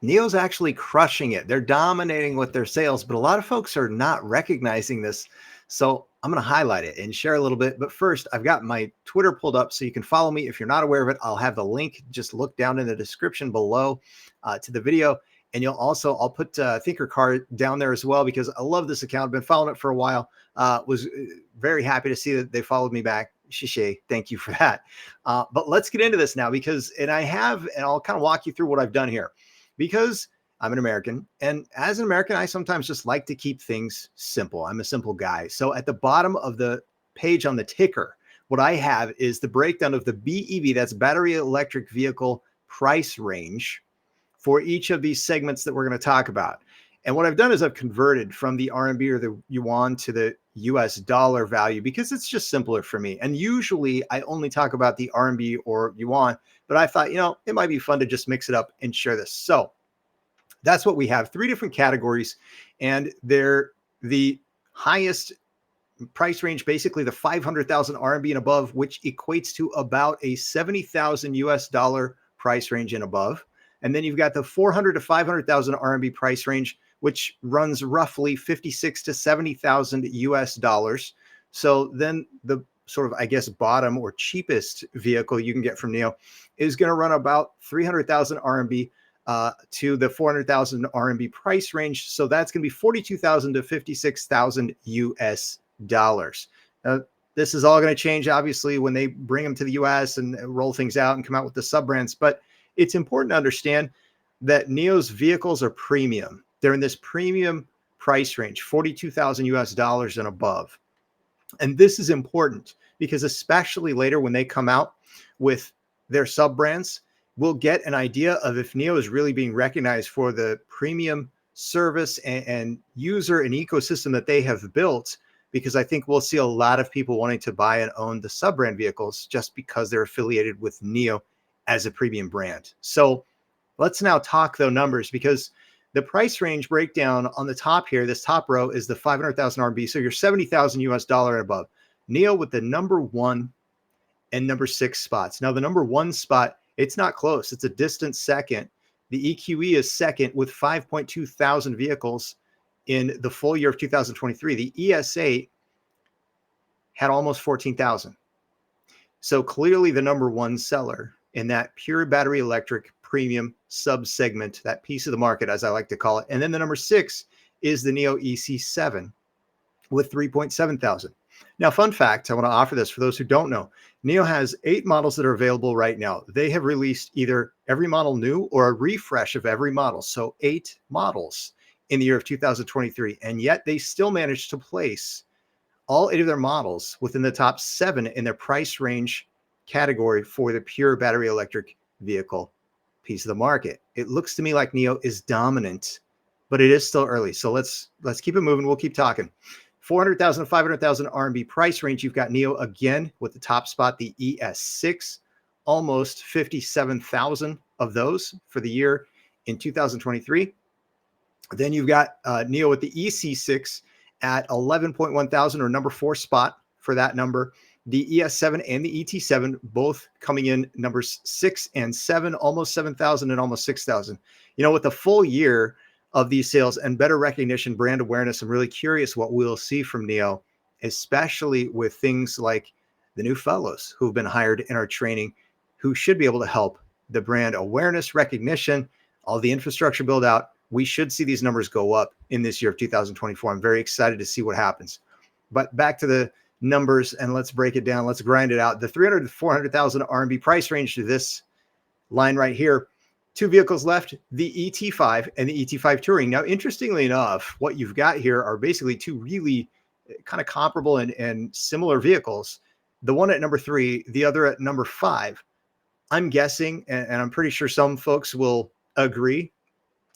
NIO's actually crushing it. They're dominating with their sales, but a lot of folks are not recognizing this. So I'm going to highlight it and share a little bit. But first, I've got my Twitter pulled up so you can follow me. If you're not aware of it, I'll have the link. Just look down in the description below to the video. And I'll put Thinker Card down there as well, because I love this account. I've been following it for a while. Was very happy to see that they followed me back. Shishay, thank you for that. But let's get into this now, and I'll kind of walk you through what I've done here. Because I'm an American, and as an American, I sometimes just like to keep things simple. I'm a simple guy. So at the bottom of the page on the ticker, what I have is the breakdown of the BEV, that's battery electric vehicle price range, for each of these segments that we're going to talk about. And what I've done is I've converted from the RMB or the yuan to the US dollar value, because it's just simpler for me. And usually I only talk about the RMB or yuan, but I thought, it might be fun to just mix it up and share this. So that's what we have. 3 different categories, and they're the highest price range, basically the 500,000 RMB and above, which equates to about a 70,000 US dollar price range and above. And then you've got the 400 to 500,000 RMB price range, which runs roughly 56 to 70,000 US dollars. So then the sort of, I guess, bottom or cheapest vehicle you can get from NIO is going to run about 300,000 RMB to the 400,000 RMB price range. So that's going to be 42,000 to 56,000 US dollars. This is all going to change, obviously, when they bring them to the US and roll things out and come out with the sub brands. But it's important to understand that NIO's vehicles are premium. They're in this premium price range, 42,000 US dollars and above. And this is important because especially later when they come out with their sub brands, we'll get an idea of if NIO is really being recognized for the premium service and user and ecosystem that they have built, because I think we'll see a lot of people wanting to buy and own the sub brand vehicles just because they're affiliated with NIO as a premium brand. So let's now talk though numbers, because the price range breakdown on the top here, this top row is the 500,000 RMB. So you're 70,000 US dollar and above. NIO with the number 1 and number 6 spots. Now the number 1 spot, it's not close. It's a distant second. The EQE is second with 5.2 thousand vehicles in the full year of 2023. The ES8 had almost 14,000. So clearly the number 1 seller in that pure battery electric premium sub-segment, that piece of the market, as I like to call it. And then the number 6 is the NIO EC7 with 3.7 thousand. Now, fun fact, I want to offer this for those who don't know. NIO has 8 models that are available right now. They have released either every model new or a refresh of every model. So 8 models in the year of 2023. And yet they still managed to place all 8 of their models within the top 7 in their price range category for the pure battery electric vehicle piece of the market. It looks to me like NIO is dominant, but it is still early. So let's keep it moving. We'll keep talking. 400,000 to 500,000 RMB price range. You've got NIO again with the top spot, the ES6, almost 57,000 of those for the year in 2023. Then you've got NIO with the EC6 at 11.1 thousand, or number 4 spot for that number. The ES7 and the ET7 both coming in numbers 6 and 7, almost 7,000 and almost 6,000. With the full year of these sales and better recognition, brand awareness, I'm really curious what we'll see from NIO, especially with things like the new fellows who've been hired in our training, who should be able to help the brand awareness, recognition, all the infrastructure build out. We should see these numbers go up in this year of 2024. I'm very excited to see what happens. But back to the numbers, and let's break it down. Let's grind it out. The 300 to 400,000 RMB price range to this line right here. 2 vehicles left, the ET5 and the ET5 Touring. Now, interestingly enough, what you've got here are basically 2 really kind of comparable and similar vehicles. The one at number 3, the other at number 5. I'm guessing, and I'm pretty sure some folks will agree,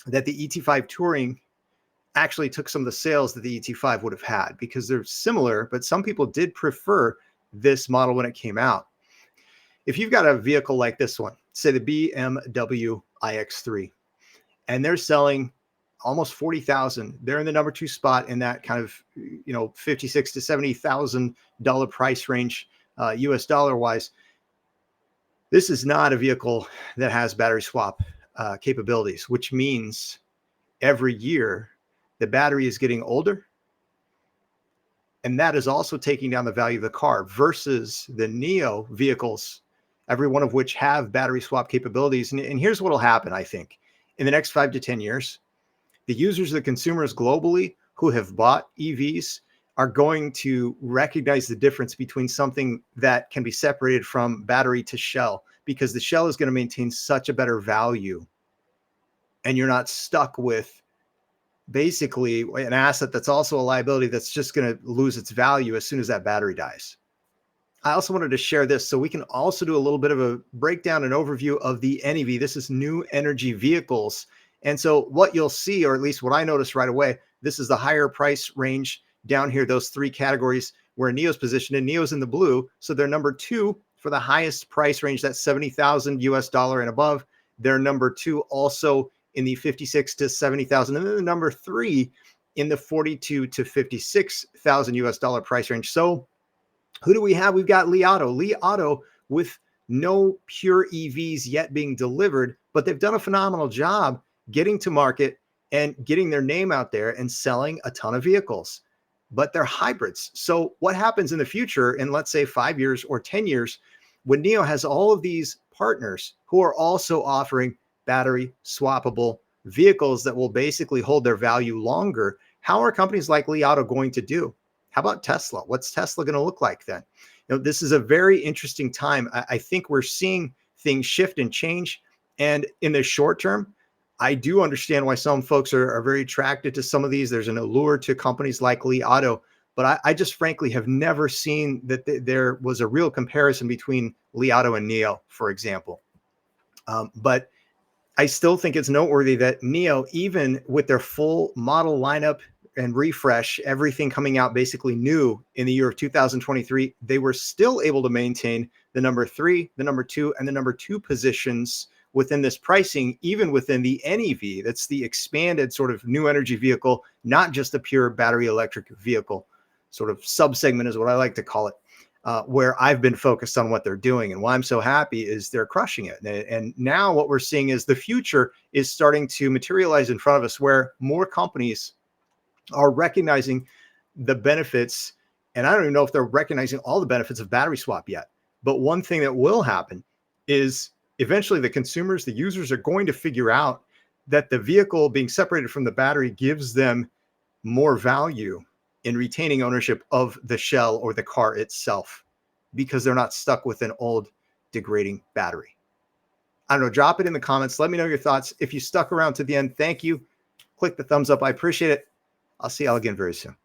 that the ET5 Touring actually took some of the sales that the ET5 would have had, because they're similar, but some people did prefer this model when it came out. If you've got a vehicle like this one, say the BMW iX3, and they're selling almost 40,000, they're in the number 2 spot in that kind of, $56,000 to $70,000 price range, US dollar wise. This is not a vehicle that has battery swap capabilities, which means every year the battery is getting older, and that is also taking down the value of the car versus the NIO vehicles, every one of which have battery swap capabilities. And here's what will happen, I think, in the next 5 to 10 years. The users, the consumers globally who have bought EVs are going to recognize the difference between something that can be separated from battery to shell, because the shell is going to maintain such a better value. And you're not stuck with basically an asset that's also a liability that's just going to lose its value as soon as that battery dies. I also wanted to share this so we can also do a little bit of a breakdown and overview of the NEV. This is new energy vehicles. And so what you'll see, or at least what I noticed right away, this is the higher price range down here, those three categories where NIO's positioned, and NIO's in the blue. So they're number two for the highest price range, that's 70,000 US dollar and above. They're number two also in the 56 to 70,000. And then the number three in the 42 to 56,000 US dollar price range. So who do we have? We've got Li Auto. Li Auto with no pure EVs yet being delivered, but they've done a phenomenal job getting to market and getting their name out there and selling a ton of vehicles. But they're hybrids. So what happens in the future in, let's say, 5 years or 10 years, when NIO has all of these partners who are also offering battery swappable vehicles that will basically hold their value longer, how are companies like Li Auto going to do? How about Tesla? What's Tesla going to look like then? This is a very interesting time. I think we're seeing things shift and change. And in the short term, I do understand why some folks are very attracted to some of these. There's an allure to companies like Li Auto, but I just frankly have never seen that there was a real comparison between Li Auto and NIO, for example. But I still think it's noteworthy that NIO, even with their full model lineup and refresh, everything coming out basically new in the year of 2023, they were still able to maintain the number three, the number two, and the number two positions within this pricing, even within the NEV. That's the expanded sort of new energy vehicle, not just a pure battery electric vehicle sort of subsegment is what I like to call it. Where I've been focused on what they're doing, and why I'm so happy is they're crushing it. And now what we're seeing is the future is starting to materialize in front of us, where more companies are recognizing the benefits. And I don't even know if they're recognizing all the benefits of battery swap yet. But one thing that will happen is eventually the consumers, the users are going to figure out that the vehicle being separated from the battery gives them more value in retaining ownership of the shell or the car itself, because they're not stuck with an old degrading battery. I don't know, drop it in the comments. Let me know your thoughts. If you stuck around to the end, thank you. Click the thumbs up. I appreciate it. I'll see y'all again very soon.